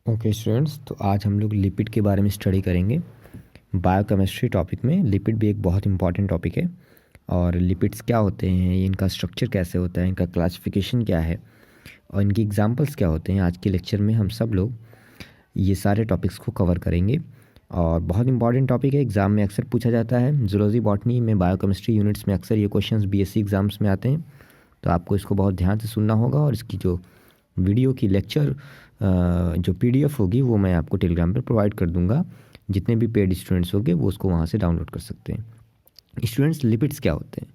Okay students, तो आज हम लोग लिपिड के बारे में स्टडी करेंगे। बायोकेमिस्ट्री टॉपिक में लिपिड भी एक बहुत इंपॉर्टेंट टॉपिक है। और लिपिड्स क्या होते हैं, इनका स्ट्रक्चर कैसे होता है, इनका क्लासिफिकेशन क्या है और इनकी एग्जांपल्स क्या होते हैं, आज के लेक्चर में हम सब लोग ये सारे टॉपिक्स को कवर करेंगे। और बहुत इंपॉर्टेंट टॉपिक है, एग्ज़ाम में अक्सर पूछा जाता है। जूलॉजी बॉटनी में बायोकेमिस्ट्री यूनिट्स में अक्सर ये क्वेश्चंस बीएससी एग्ज़ाम्स में आते हैं, तो आपको इसको बहुत ध्यान से सुनना होगा। और इसकी जो वीडियो की लेक्चर जो पीडीएफ होगी वो मैं आपको टेलीग्राम पर प्रोवाइड कर दूंगा। जितने भी पेड स्टूडेंट्स होंगे वो उसको वहाँ से डाउनलोड कर सकते हैं। स्टूडेंट्स, लिपिड्स क्या होते हैं?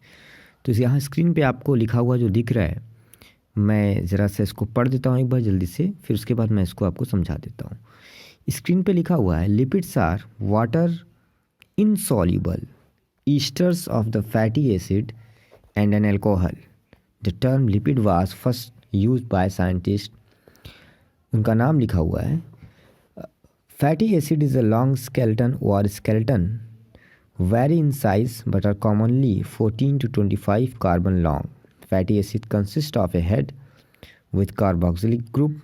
तो इस यहाँ स्क्रीन पे आपको लिखा हुआ जो दिख रहा है, मैं ज़रा सा इसको पढ़ देता हूँ एक बार जल्दी से, फिर उसके बाद मैं इसको आपको समझा देता हूँ। स्क्रीन पे लिखा हुआ है, lipids are water insoluble esters of the fatty acid and an alcohol. The term lipid was first used by scientists. उनका नाम लिखा हुआ है। Fatty acid is a long skeleton और skeleton vary in size but are commonly 14 to 25 carbon long. Fatty acid consists of a head with carboxylic group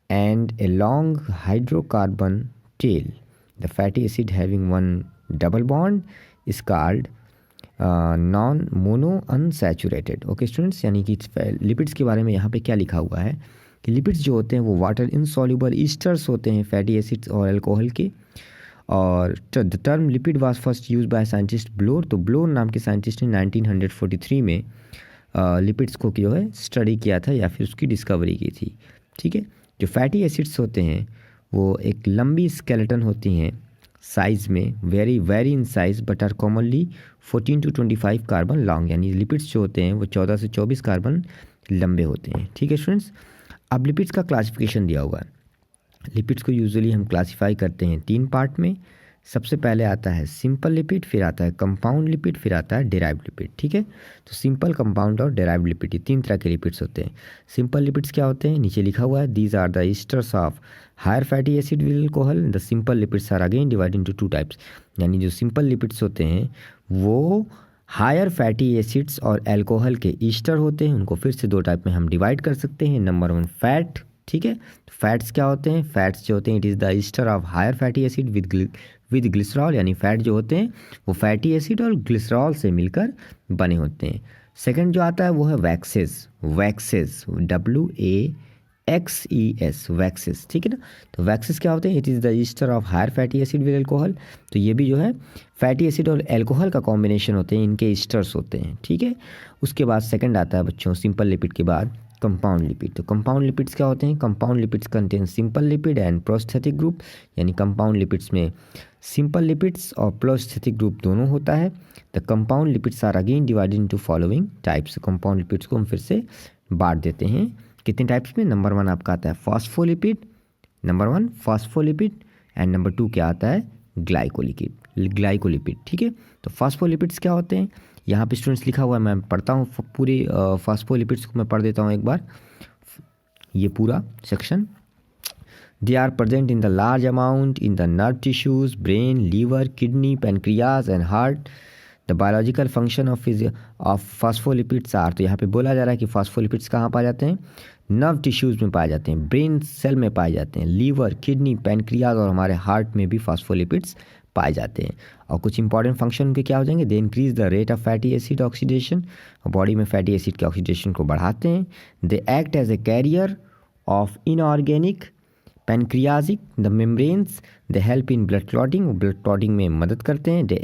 and a long hydrocarbon tail. The fatty acid having one double bond is called non mono unsaturated. Okay students, यानी कि lipids के बारे में यहाँ पे क्या लिखा हुआ है कि लिपिड्स जो होते हैं वो वाटर इनसॉल्युबल ईस्टर्स होते हैं फैटी एसिड्स और अल्कोहल के। और the term lipid was first use by scientist Bloor. तो ब्लोर नाम के साइंटिस्ट ने 1943 में लिपिड्स को जो है स्टडी किया था या फिर उसकी डिस्कवरी की थी। ठीक है, जो फैटी एसिड्स होते हैं वो एक लंबी स्केलेटन होती हैं साइज़ में, vary in size but are commonly 14 to 25 carbon long. यानी लिपिड्स जो होते हैं वो 14 से 24 कार्बन लंबे होते हैं। ठीक है स्टूडेंट्स, अब लिपिड्स का क्लासिफिकेशन दिया हुआ है। लिपिड्स को यूजुअली हम क्लासीफाई करते हैं 3 पार्ट में। सबसे पहले आता है सिंपल लिपिड, फिर आता है कंपाउंड लिपिड, फिर आता है डेराइव्ड लिपिड। ठीक है, तो सिंपल, कंपाउंड और डेराइव्ड लिपिड, ये 3 तरह के लिपिड्स होते हैं। सिंपल लिपिड्स क्या होते हैं, नीचे लिखा हुआ है, these are the esters of higher fatty acid with alcohol. The simple lipids are again divide into 2 types. यानी जो सिंपल लिपिड्स होते हैं वो हायर फैटी एसिड्स और अल्कोहल के ईस्टर होते हैं। उनको फिर से 2 टाइप में हम डिवाइड कर सकते हैं। Number 1 fat. ठीक है, फैट्स क्या होते हैं, फैट्स जो होते हैं it is the ester of higher fatty acid with glycerol. यानी फैट जो होते हैं वो फैटी एसिड और ग्लिसरॉल से मिलकर बने होते हैं। सेकंड जो आता है वो है वैक्सेस। WAXES, waxes. ठीक है ना, तो वैक्सेस क्या होते हैं, it is the ester of higher fatty acid with alcohol. तो ये भी जो है फैटी एसिड और अल्कोहल का कॉम्बिनेशन होते हैं, इनके ईस्टर्स होते हैं। ठीक है, उसके बाद सेकंड आता है बच्चों सिंपल लिपिड के बाद कंपाउंड लिपिड। तो कंपाउंड लिपिड्स क्या होते हैं, compound lipids contain simple lipid and prosthetic group. यानी कंपाउंड लिपिड्स में सिंपल लिपिड्स और प्रोस्थेटिक ग्रुप दोनों होता है। The compound lipids are again divided into following types. Compound lipids को हम फिर से बांट देते हैं कितने टाइप्स में। नंबर 1 आपका आता है phospholipid, number 1 phospholipid, and number 2 क्या आता है, ग्लाइकोलिपिड। ठीक है, तो फॉस्फोलिपिड्स क्या होते हैं, यहाँ पे स्टूडेंट्स लिखा हुआ है, मैं पढ़ता हूँ पूरी फॉस्फोलिपिड्स को मैं पढ़ देता हूँ एक बार, ये पूरा section. They are present in the large amount in the nerve tissues, brain, liver, kidney, pancreas and heart. The biological function of phospholipids are. तो यहाँ पे बोला जा रहा है कि फॉस्फोलिपिड्स कहाँ पाए जाते हैं, नर्व टिश्यूज़ में पाए जाते हैं, ब्रेन सेल में पाए जाते हैं, लीवर, किडनी, पैनक्रियाज और हमारे हार्ट में भी फॉस्फोलिपिड्स पाए जाते हैं। और कुछ इंपॉर्टेंट फंक्शन उनके क्या हो जाएंगे, they increase the rate of fatty acid oxidation, body में फैटी एसिड के ऑक्सीडेशन को बढ़ाते हैं। They act as a carrier of inorganic pancreatic the membranes, they help in blood clotting में मदद करते हैं। They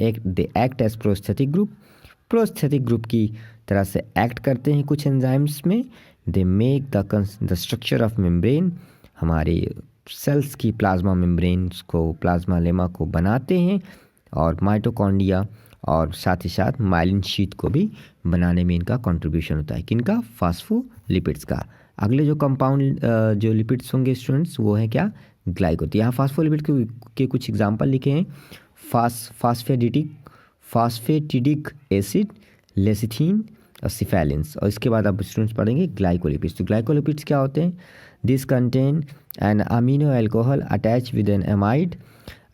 act as prosthetic group की तरह से एक्ट करते हैं कुछ एंजाइम्स में। They make the structure of membrane, हमारे सेल्स की प्लाज्मा मेम्ब्रेन्स को, प्लाज्मा लेमा को बनाते हैं। और माइटोकॉन्ड्रिया और साथ ही साथ माइलिन शीट को भी बनाने में इनका कंट्रीब्यूशन होता है, किनका, फॉस्फोलिपिड्स का। अगले जो कंपाउंड जो लिपिड्स होंगे स्टूडेंट्स वो है क्या, ग्लाइको। तो यहाँ फॉस्फोलिपिड के कुछ एग्जांपल लिखे हैं, फास्फेटिडिक एसिड, लेसिथीन और सिफेलिन्स। और इसके बाद आप स्टूडेंट्स पढ़ेंगे ग्लाइकोलिपिड्स। तो ग्लाइकोलिपिड्स क्या होते हैं, this contain an amino alcohol attach with an amide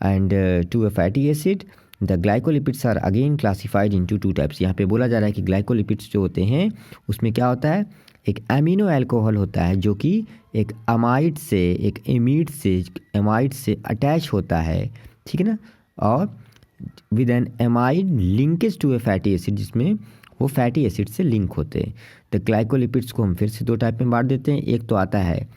and to a fatty acid. The glycolipids are again classified into 2 types. यहाँ पे बोला जा रहा है कि ग्लाइकोलिपिड्स जो होते हैं उसमें क्या होता है, एक एमिनो अल्कोहल होता है जो कि एक अमाइड से एक एमाइड से अटैच होता है, ठीक है ना, और with an amide linkage to a fatty acid, जिसमें वो फैटी एसिड से लिंक होते हैं। द ग्लाइकोलिपिड्स को हम फिर से दो टाइप में बांट देते हैं। एक तो आता है,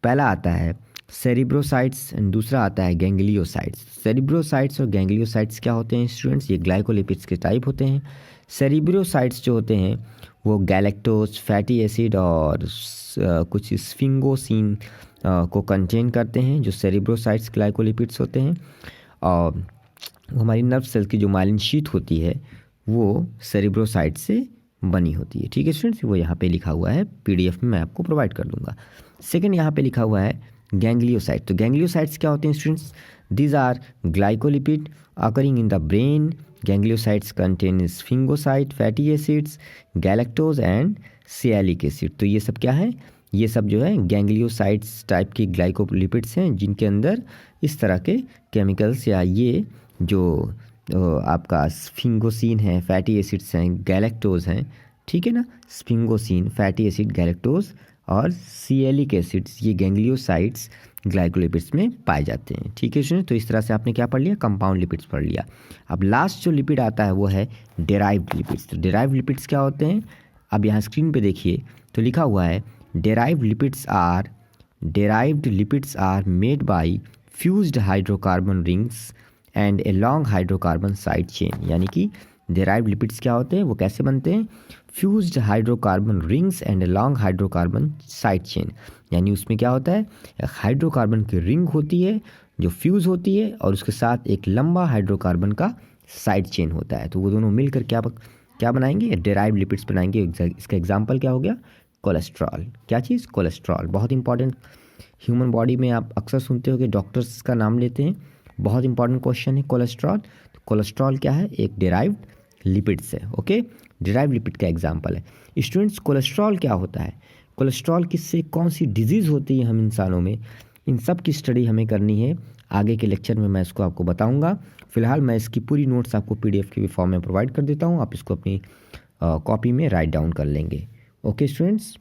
पहला आता है सेरिब्रोसाइट्स एंड दूसरा आता है गैंग्लियोसाइट्स। सेरिब्रोसाइट्स और गैंग्लियोसाइट्स क्या होते हैं स्टूडेंट्स? ये ग्लाइकोलिपिड्स के टाइप होते हैं। सेरिब्रोसाइट्स जो होते हैं वो गैलेक्टोज, फैटी एसिड और कुछ स्फिंगोसिन को कंटेन करते हैं, जो सेरिब्रोसाइट्स ग्लाइकोलिपिड्स होते हैं। और हमारी नर्व सेल की जो माइलिन शीट होती है वो सेरिब्रोसाइट से बनी होती है, ठीक है स्टूडेंट्स। वो यहाँ पे लिखा हुआ है, पीडीएफ में मैं आपको प्रोवाइड कर दूंगा। सेकंड यहाँ पे लिखा हुआ है गैंग्लियोसाइट। तो गैंग्लियोसाइट्स क्या होते हैं students? These are glycolipid occurring in the brain. Gangliosides contain sphingosine, fatty acids, galactose and sialic acid. तो ये सब क्या है? ये सब जो है गैंग्लियोसाइट्स टाइप की ग्लाइकोलिपिड्स हैं, जिनके अंदर इस तरह के केमिकल्स या ये जो आपका स्फिंगोसिन है, फैटी एसिड्स हैं, गैलेक्टोज हैं, ठीक है ना, स्फिंगोसिन, फैटी एसिड, गैलेक्टोज और सिएलिक एसिड्स, ये गैंग्लियोसाइट्स ग्लाइकोलिपिड्स में पाए जाते हैं, ठीक है स्टूडेंट। तो इस तरह से आपने क्या पढ़ लिया? कंपाउंड लिपिड्स पढ़ लिया। अब लास्ट जो लिपिड आता है वो है डेराइव्ड लिपिड्स। तो डेराइव्ड लिपिड्स क्या होते हैं? अब यहाँ स्क्रीन पे देखिए तो लिखा हुआ है derived lipids are made by fused hydrocarbon rings and a long hydrocarbon side chain. यानी कि डेराइव्ड लिपिड्स क्या होते हैं, वो कैसे बनते हैं? Fused hydrocarbon rings and a long hydrocarbon side chain. यानी उसमें क्या होता है? एक हाइड्रोकार्बन की रिंग होती है जो फ्यूज़ होती है और उसके साथ एक लंबा हाइड्रोकार्बन का साइड चेन होता है। तो वो दोनों मिलकर क्या बनाएंगे? डेराइव्ड लिपिड्स बनाएंगे। इसका एग्जाम्पल क्या हो गया? कोलेस्ट्रॉल। क्या चीज़? कोलेस्ट्रॉल। बहुत इंपॉर्टेंट, ह्यूमन बॉडी में आप अक्सर सुनते हो कि डॉक्टर्स का नाम लेते हैं। बहुत इंपॉर्टेंट क्वेश्चन है कोलेस्ट्रॉल। तो कोलेस्ट्रॉल क्या है? एक डेराइव्ड लिपिड्स है, ओके। डेराइव्ड लिपिड का एग्जांपल है। स्टूडेंट्स, कोलेस्ट्रॉल क्या होता है? कोलेस्ट्रॉल किससे कौन सी डिजीज़ होती है हम इंसानों में, इन सब की स्टडी हमें करनी है। आगे के लेक्चर में मैं इसको आपको बताऊंगा। फिलहाल मैं इसकी पूरी नोट्स आपको पीडीएफ के फॉर्म में प्रोवाइड कर देता हूँ। आप इसको अपनी कॉपी में राइट डाउन कर लेंगे, ओके स्टूडेंट्स।